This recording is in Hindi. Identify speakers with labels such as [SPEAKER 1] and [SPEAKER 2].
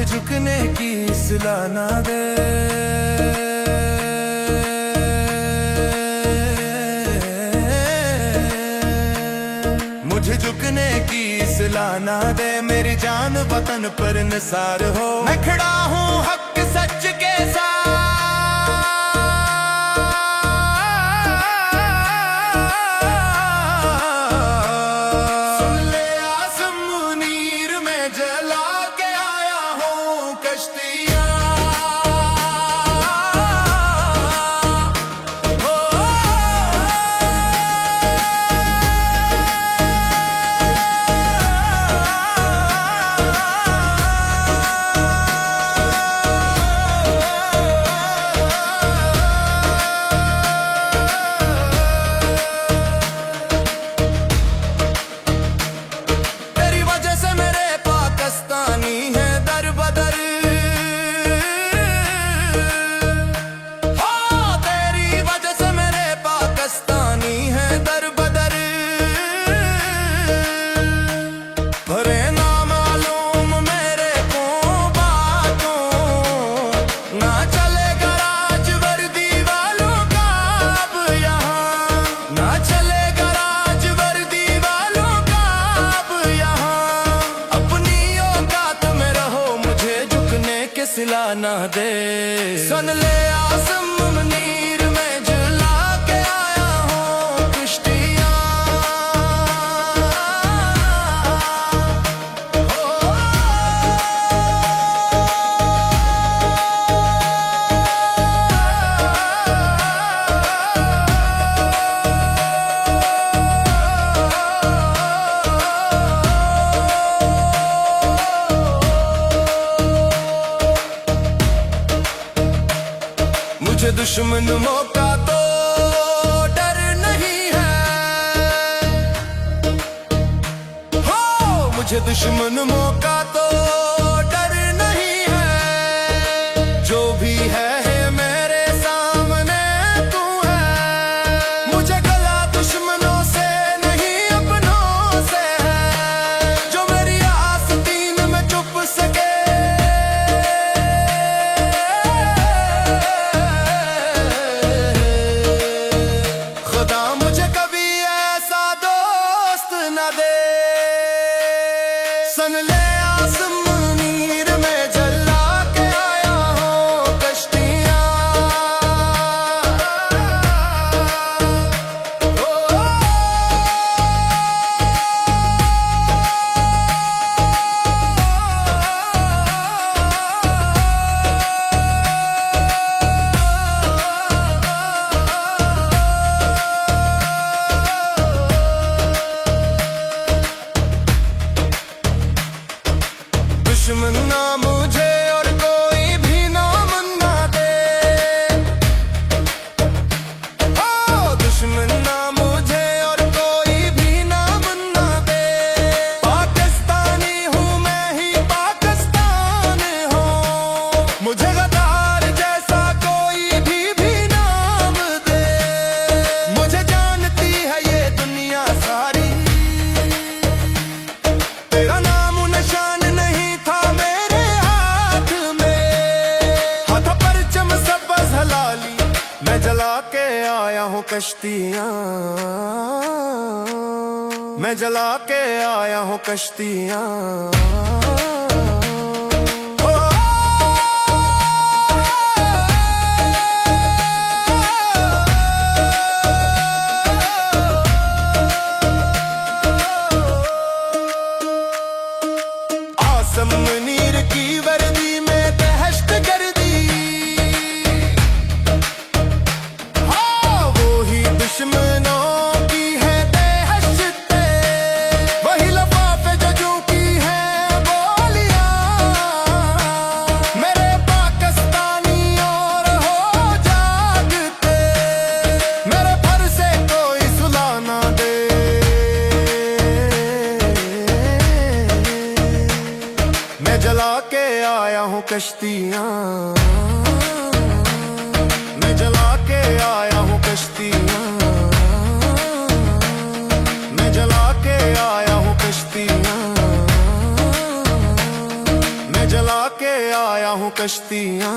[SPEAKER 1] झुकने की सलाह ना दे। मुझे झुकने की सलाह ना दे, मेरी जान वतन पर निसार हो। मैं खड़ा हूँ हक सच के साथ, सुन ले आसम मुनीर में जला के आया हूँ कश्तियाँ। सिला ना दे, सुन ले आसम मुनीर में जला के आया हूँ कश्तियाँ। मुझे दुश्मन मौका तो डर नहीं है, हो मुझे दुश्मन मौका तो डर नहीं है। जो भी है मेरे सामने तू है, मुझे गला दुश्मनों से नहीं अपनों से है। जो मेरी आस्तीन में चुप सके, सुन ले आसम मुनीर में जला के आया हूँ कश्तियाँ। दुश्मन ना मुझे और कोई भी नाम ना दे, ओ दुश्मन ना मुझे और कोई भी नाम ना दे। पाकिस्तानी हूँ मैं ही पाकिस्तान हूँ, मुझे गद्दार जैसा कोई भी नाम दे। मुझे जानती है ये दुनिया सारी, तेरा नाम निशान मैं जला के आया हूँ कश्तियाँ। मैं जला के आया हूँ कश्तियाँ। आसम मुनीर की वर्दी में दहशत गर्दी, दुश्मनों की है दहशत, वही लफाफे जो की है बोलियां। मेरे पाकिस्तानी और हो जागते, मेरे भर से कोई सुला ना दे। मैं जला के आया हूँ कश्तियाँ, मैं जला के आया हूँ कश्तियाँ। मैं जला के आया हूँ कश्तियाँ, मैं जला के आया हूँ कश्तियाँ